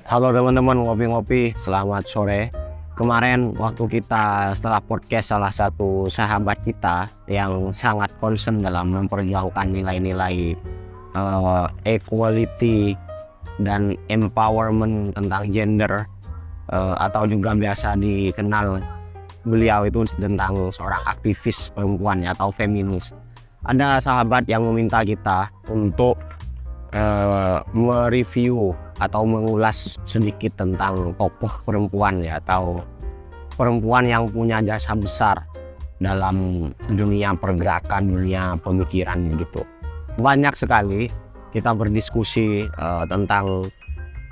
Halo teman-teman ngopi-ngopi, selamat sore. Kemarin waktu kita setelah podcast salah satu sahabat kita yang sangat concern dalam memperjuangkan nilai-nilai equality dan empowerment tentang gender, atau juga biasa dikenal beliau itu tentang seorang aktivis perempuan ya, atau feminis. Ada sahabat yang meminta kita untuk mereview atau mengulas sedikit tentang tokoh perempuan ya, atau perempuan yang punya jasa besar dalam dunia pergerakan, dunia pemikiran gitu. Banyak sekali kita berdiskusi tentang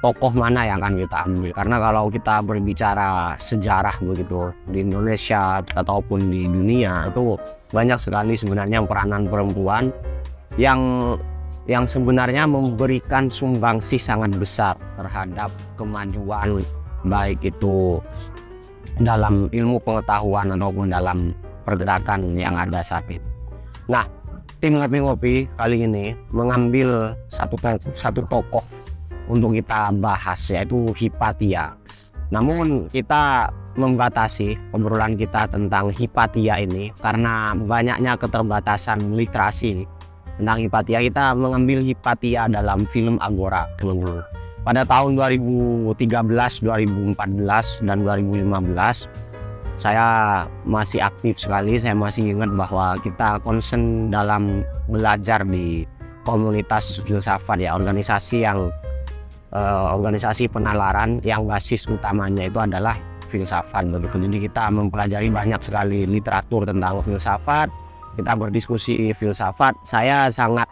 tokoh mana yang akan kita ambil, karena kalau kita berbicara sejarah begitu di Indonesia ataupun di dunia, itu banyak sekali sebenarnya peranan perempuan yang sebenarnya memberikan sumbangsih sangat besar terhadap kemajuan, baik itu dalam ilmu pengetahuan ataupun dalam pergerakan yang ada saat ini. Nah, tim ngopi-ngopi kali ini mengambil satu tokoh untuk kita bahas, yaitu Hypatia. Namun kita membatasi obrolan kita tentang Hypatia ini karena banyaknya keterbatasan literasi tentang Hypatia. Kita mengambil Hypatia dalam film Agora pada tahun 2013, 2014, dan 2015. Saya masih aktif sekali. Saya masih ingat bahwa kita concern dalam belajar di komunitas filsafat ya, organisasi penalaran yang basis utamanya itu adalah filsafat begitu. Jadi kita mempelajari banyak sekali literatur tentang filsafat. Kita berdiskusi filsafat. Saya sangat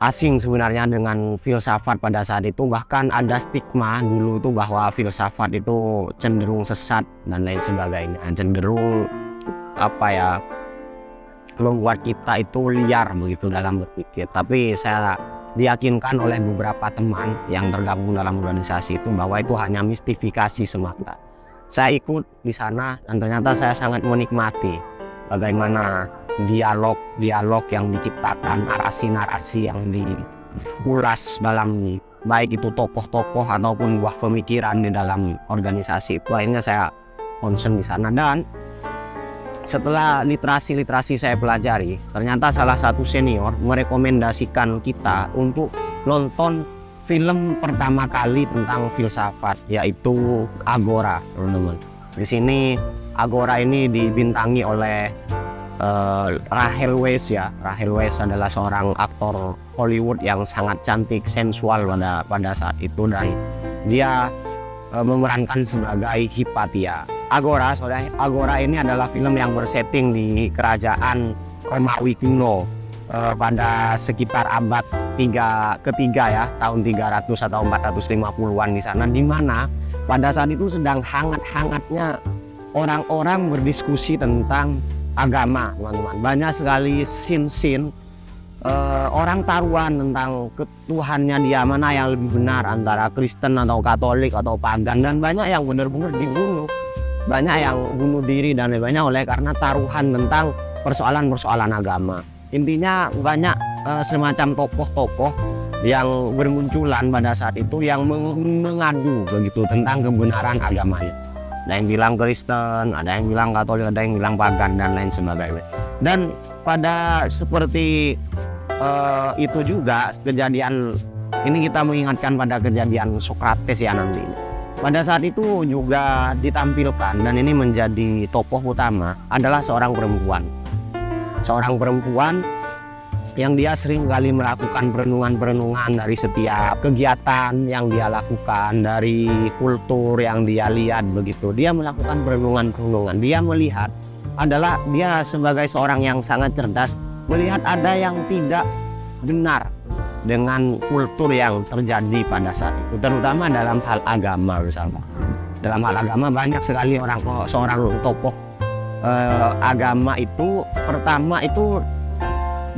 asing sebenarnya dengan filsafat pada saat itu. Bahkan ada stigma dulu itu bahwa filsafat itu cenderung sesat dan lain sebagainya, cenderung membuat kita itu liar begitu dalam berpikir. Tapi saya diyakinkan oleh beberapa teman yang tergabung dalam organisasi itu bahwa itu hanya mistifikasi semata. Saya ikut di sana dan ternyata saya sangat menikmati bagaimana dialog yang diciptakan, narasi-narasi yang diulas dalam baik itu tokoh-tokoh ataupun buah pemikiran di dalam organisasi itu. Akhirnya saya concern di sana, dan setelah literasi saya pelajari, ternyata salah satu senior merekomendasikan kita untuk nonton film pertama kali tentang filsafat, yaitu Agora, teman-teman. Di sini Agora ini dibintangi oleh Rachel Weisz ya. Rachel Weisz adalah seorang aktor Hollywood yang sangat cantik, sensual pada saat itu, dan dia memerankan sebagai Hypatia. Agora ini adalah film yang bersetting di kerajaan Romawi kuno pada sekitar abad ketiga ya, tahun 300 atau 450-an di sana, di mana pada saat itu sedang hangat-hangatnya orang-orang berdiskusi tentang agama, teman-teman. Banyak sekali scene orang taruhan tentang ketuhannya dia, mana yang lebih benar antara Kristen atau Katolik atau pagan, dan banyak yang benar-benar dibunuh, banyak yang bunuh diri dan lain-lainnya oleh karena taruhan tentang persoalan-persoalan agama. Intinya banyak semacam tokoh-tokoh yang bermunculan pada saat itu yang mengadu begitu tentang kebenaran agamanya. Ada yang bilang Kristen, ada yang bilang Katolik, ada yang bilang pagan dan lain sebagainya. Dan pada seperti itu juga kejadian ini, kita mengingatkan pada kejadian Sokrates ya nanti. Pada saat itu juga ditampilkan, dan ini menjadi tokoh utama, adalah seorang perempuan yang dia sering kali melakukan perenungan dari setiap kegiatan yang dia lakukan, dari kultur yang dia lihat begitu. Dia melakukan perenungan. Dia melihat dia sebagai seorang yang sangat cerdas, melihat ada yang tidak benar dengan kultur yang terjadi pada saat itu, terutama dalam hal agama misalnya. Dalam hal agama banyak sekali seorang tokoh agama itu, pertama itu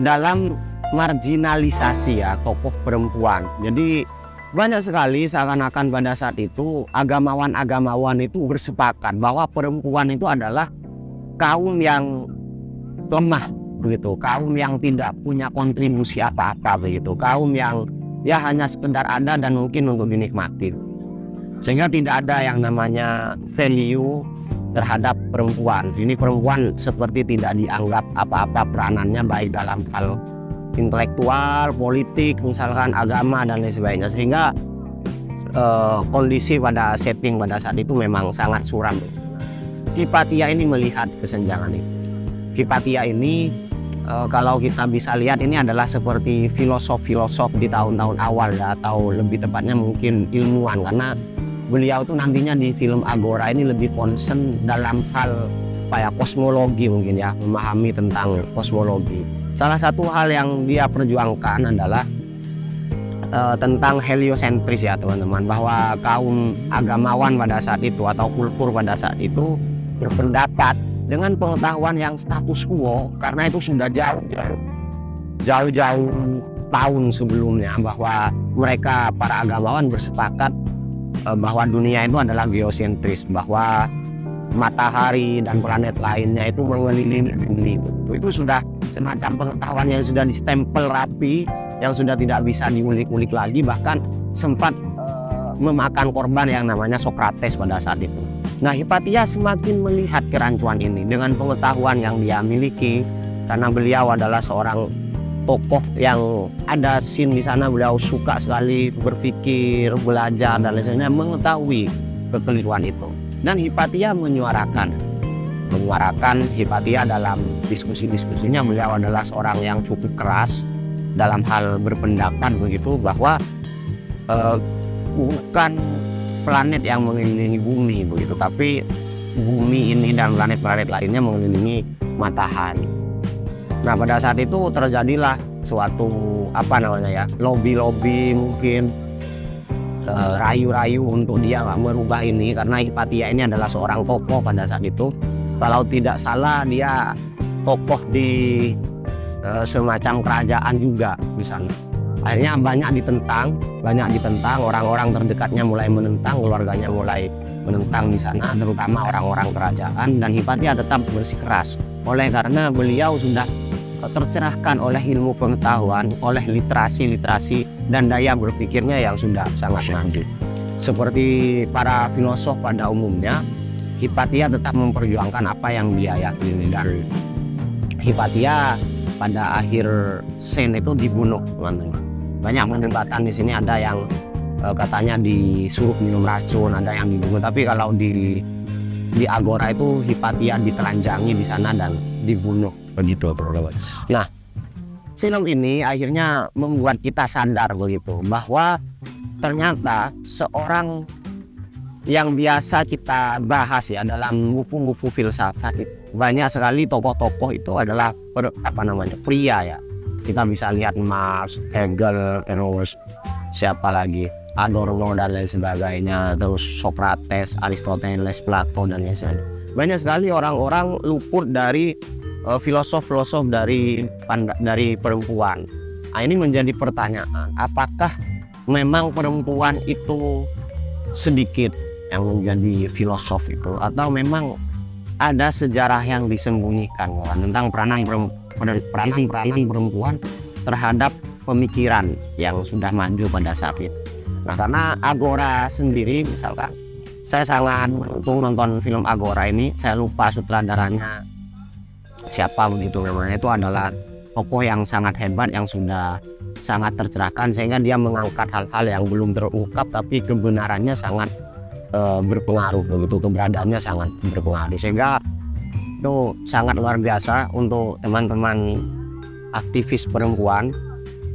dalam marginalisasi ya, tokoh perempuan. Jadi banyak sekali seakan-akan pada saat itu agamawan itu bersepakat bahwa perempuan itu adalah kaum yang lemah begitu, kaum yang tidak punya kontribusi apa-apa begitu, kaum yang ya hanya sekedar ada dan mungkin untuk dinikmati. sehingga tidak ada yang namanya value terhadap perempuan. Ini perempuan seperti tidak dianggap apa-apa peranannya, baik dalam hal intelektual, politik, misalkan agama dan lain sebagainya, sehingga kondisi pada setting pada saat itu memang sangat suram. Hypatia ini melihat kesenjangan itu. Hypatia ini kalau kita bisa lihat ini adalah seperti filosof-filosof di tahun-tahun awal ya, atau lebih tepatnya mungkin ilmuwan, karena beliau tuh nantinya di film Agora ini lebih concern dalam hal kosmologi mungkin ya, memahami tentang kosmologi. Salah satu hal yang dia perjuangkan adalah tentang heliosentris ya teman-teman, bahwa kaum agamawan pada saat itu atau kultur pada saat itu berpendapat dengan pengetahuan yang status quo, karena itu sudah jauh-jauh tahun sebelumnya, bahwa mereka para agamawan bersepakat bahwa dunia itu adalah geosentris, bahwa matahari dan planet lainnya itu mengelilingi bumi. Itu sudah semacam pengetahuan yang sudah distempel rapi, yang sudah tidak bisa diulik-ulik lagi, bahkan sempat memakan korban yang namanya Socrates pada saat itu. Nah, Hypatia semakin melihat kerancuan ini dengan pengetahuan yang dia miliki, karena beliau adalah seorang tokoh yang ada scene di sana, beliau suka sekali berpikir, belajar dan lain sebagainya, mengetahui kekeliruan itu. Dan Hypatia menyuarakan Hypatia dalam diskusi-diskusinya, beliau adalah seorang yang cukup keras dalam hal berpendapat begitu, bahwa bukan planet yang mengelilingi bumi begitu, tapi bumi ini dan planet-planet lainnya mengelilingi matahari. Nah, pada saat itu terjadilah suatu lobby mungkin rayu-rayu untuk dia merubah ini, karena Hypatia ini adalah seorang tokoh pada saat itu. Kalau tidak salah dia tokoh di semacam kerajaan juga di sana. Akhirnya banyak ditentang, orang-orang terdekatnya mulai menentang, keluarganya mulai menentang di sana, terutama orang-orang kerajaan, dan Hypatia tetap bersikeras. Oleh karena beliau sudah tercerahkan oleh ilmu pengetahuan, oleh literasi dan daya berpikirnya yang sudah sangat maju. Seperti para filosof pada umumnya, Hypatia tetap memperjuangkan apa yang dia yakini, dan Hypatia pada akhir scene itu dibunuh, teman-teman. Banyak perdebatan di sini, ada yang katanya disuruh minum racun, ada yang dibunuh. Tapi kalau di Agora itu Hypatia ditelanjangi di sana dan dibunuh begitu. Nah, film ini akhirnya membuat kita sadar begitu, bahwa ternyata seorang yang biasa kita bahas ya dalam buku-buku filsafat itu, banyak sekali tokoh-tokoh itu adalah pria ya. Kita bisa lihat Marx, Hegel, terus siapa lagi, Adorno dan lain sebagainya, terus Socrates, Aristoteles, Plato dan lain sebagainya. Banyak sekali orang-orang luput dari filosof-filosof dari perempuan. Nah, ini menjadi pertanyaan, apakah memang perempuan itu sedikit yang menjadi filosof itu, atau memang ada sejarah yang disembunyikan tentang peranan perempuan terhadap pemikiran yang sudah maju pada saat itu. Nah, karena Agora sendiri, misalkan saya sangat beruntung nonton film Agora ini, saya lupa sutradaranya siapa begitu namanya, itu adalah tokoh yang sangat hebat, yang sudah sangat tercerahkan, sehingga dia mengangkat hal-hal yang belum terungkap tapi kebenarannya sangat berpengaruh begitu, keberadaannya sangat berpengaruh, sehingga itu sangat luar biasa. Untuk teman-teman aktivis perempuan,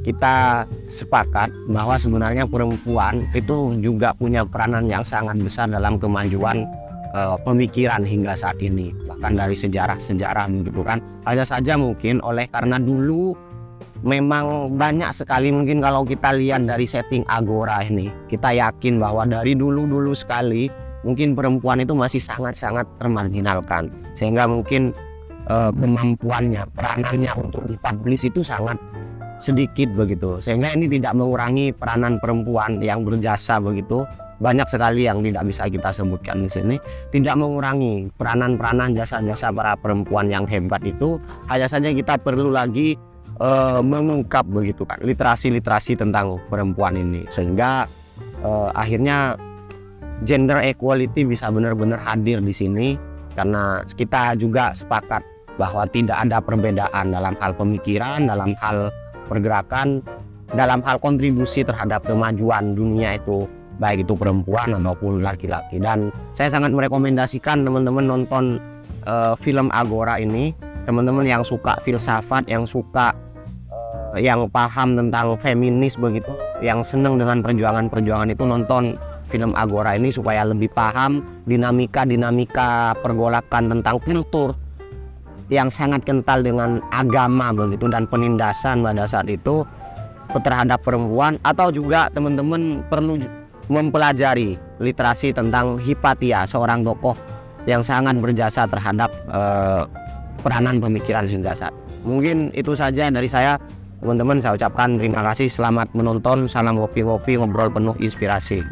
kita sepakat bahwa sebenarnya perempuan itu juga punya peranan yang sangat besar dalam kemajuan pemikiran hingga saat ini, bahkan dari sejarah-sejarah begitu kan. Hanya saja mungkin oleh karena dulu memang banyak sekali, mungkin kalau kita lihat dari setting Agora ini, kita yakin bahwa dari dulu sekali mungkin perempuan itu masih sangat-sangat termarginalkan, sehingga mungkin kemampuannya, peranannya untuk dipublish itu sangat sedikit begitu, sehingga ini tidak mengurangi peranan perempuan yang berjasa begitu. Banyak sekali yang tidak bisa kita sebutkan di sini, tidak mengurangi peranan jasa-jasa para perempuan yang hebat itu. Hanya saja kita perlu lagi mengungkap begitu kan literasi tentang perempuan ini, sehingga akhirnya gender equality bisa benar-benar hadir di sini, karena kita juga sepakat bahwa tidak ada perbedaan dalam hal pemikiran, dalam hal pergerakan, dalam hal kontribusi terhadap kemajuan dunia itu, baik itu perempuan ataupun laki-laki. Dan saya sangat merekomendasikan teman-teman nonton film Agora ini. Teman-teman yang suka filsafat, yang suka yang paham tentang feminis begitu, yang senang dengan perjuangan-perjuangan itu, nonton film Agora ini supaya lebih paham dinamika pergolakan tentang kultur yang sangat kental dengan agama begitu, dan penindasan pada saat itu terhadap perempuan. Atau juga teman-teman perlu mempelajari literasi tentang Hipatia, seorang tokoh yang sangat berjasa terhadap peranan pemikiran hingga saat. Mungkin itu saja dari saya, teman-teman. Saya ucapkan terima kasih, selamat menonton, salam ngopi-ngopi, ngobrol penuh inspirasi.